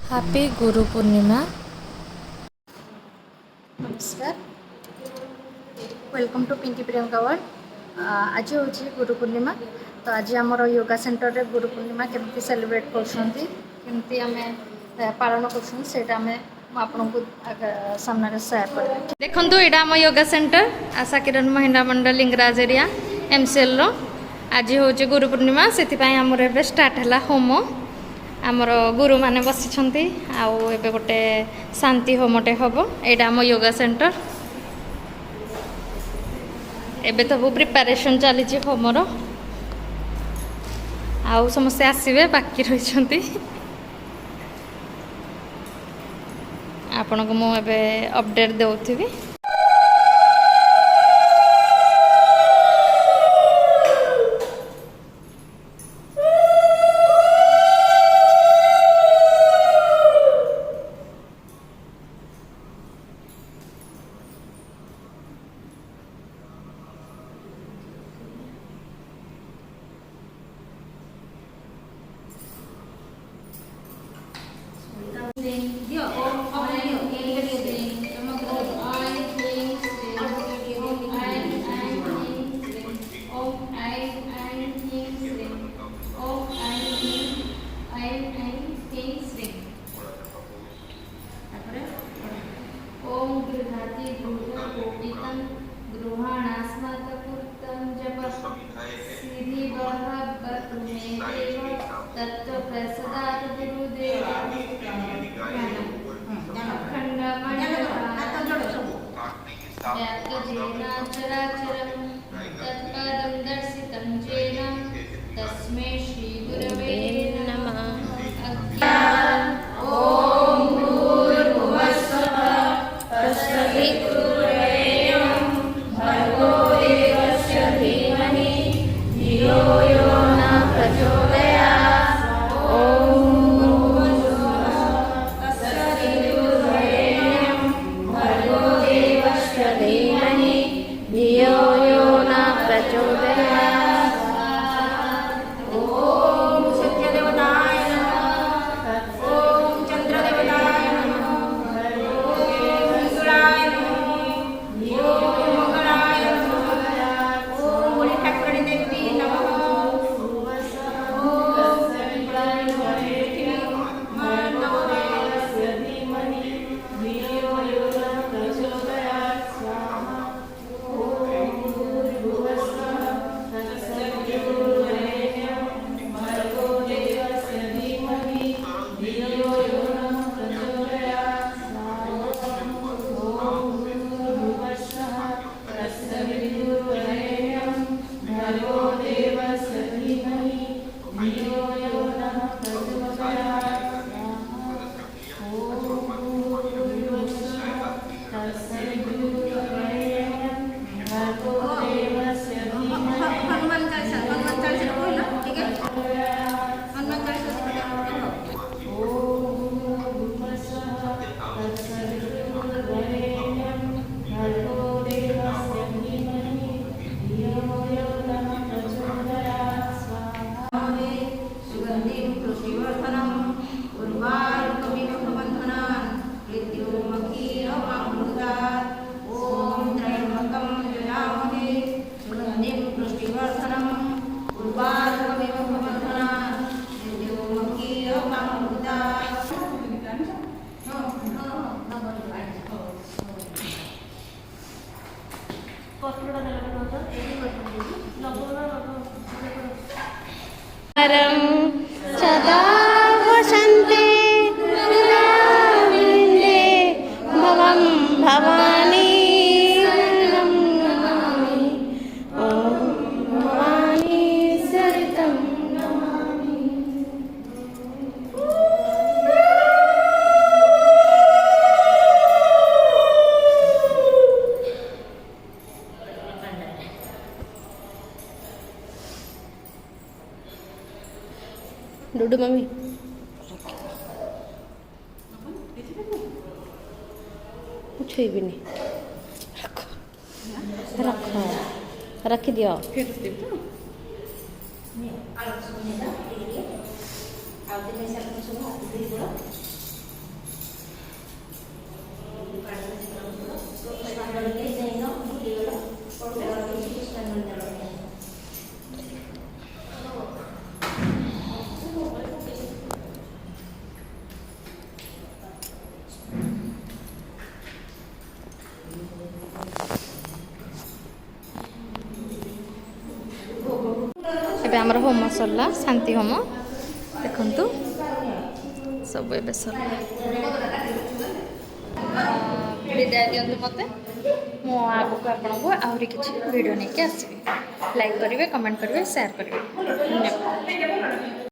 Happy Guru Purnima. ନମସ୍କାର, welcome to Pinky Priyanka world. ଆଜି ହେଉଛି ଗୁରୁ ପୂର୍ଣ୍ଣିମା। ତ ଆଜି ଆମର ୟୋଗା ସେଣ୍ଟରରେ ଗୁରୁ ପୂର୍ଣ୍ଣିମା କେମିତି ସେଲିବ୍ରେଟ୍ କରୁଛନ୍ତି, କେମିତି ଆମେ ପାଳନ କରୁଛନ୍ତି, ସେଇଟା ମୁଁ ଆପଣଙ୍କୁ ସାମ୍ନାରେ ସେୟାର କରିବି। ଦେଖନ୍ତୁ, ଏଇଟା ଆମ ୟୋଗା ସେଣ୍ଟର ଆଶା କିରଣ ମହିଳା ମଣ୍ଡଳ ଲିଙ୍ଗରାଜ ଏରିଆ MCLର। ଆଜି ହେଉଛି ଗୁରୁ ପୂର୍ଣ୍ଣିମା, ସେଥିପାଇଁ ଆମର ଏବେ ଷ୍ଟାର୍ଟ ହେଲା ହୋମ। ଆମର ଗୁରୁମାନେ ବସିଛନ୍ତି, ଆଉ ଏବେ ଗୋଟେ ଶାନ୍ତି ହୋମଟେ ହେବ। ଏଇଟା ଆମ ୟୋଗା ସେଣ୍ଟର। ଏବେ ସବୁ ପ୍ରିପାରେସନ୍ ଚାଲିଛି ହୋମର, ଆଉ ସମସ୍ତେ ଆସିବେ ବାକି ରହିଛନ୍ତି। ଆପଣଙ୍କୁ ମୁଁ ଏବେ ଅପଡ଼େଟ୍ ଦେଉଥିବି। तस्मै श्री गुरवे नमः। ओम भूर्भुवस्सुः तत्सवितुर्वरेण्यं भर्गो देवस्य धीमहि धियो यो न प्रचोदयात्। ओम भूर्भुवस्सुः तत्सवितुर्वरेण्यं भर्गो देवस्य धीमहि धियो यो न प्रचोदयात्। सदा वसन्ते वृन्दे भवं भवानी शरणं नमामि। ॐ भवानी सरितं नमामि। डुडू मम्मी छुईबिनी रख रख रखी दियो। ଏବେ ଆମର ହୋମ ସରିଲା, ଶାନ୍ତି ହୋମ ଦେଖନ୍ତୁ ସବୁ ଏବେ ସରିଲା। ବିଦାୟ ଦିଅନ୍ତୁ ମୋତେ। ମୁଁ ଆଗକୁ ଆପଣଙ୍କୁ ଆହୁରି କିଛି ଭିଡ଼ିଓ ନେଇକି ଆସିବି। ଲାଇକ୍ କରିବେ, କମେଣ୍ଟ କରିବେ, ସେୟାର କରିବେ। ଧନ୍ୟବାଦ।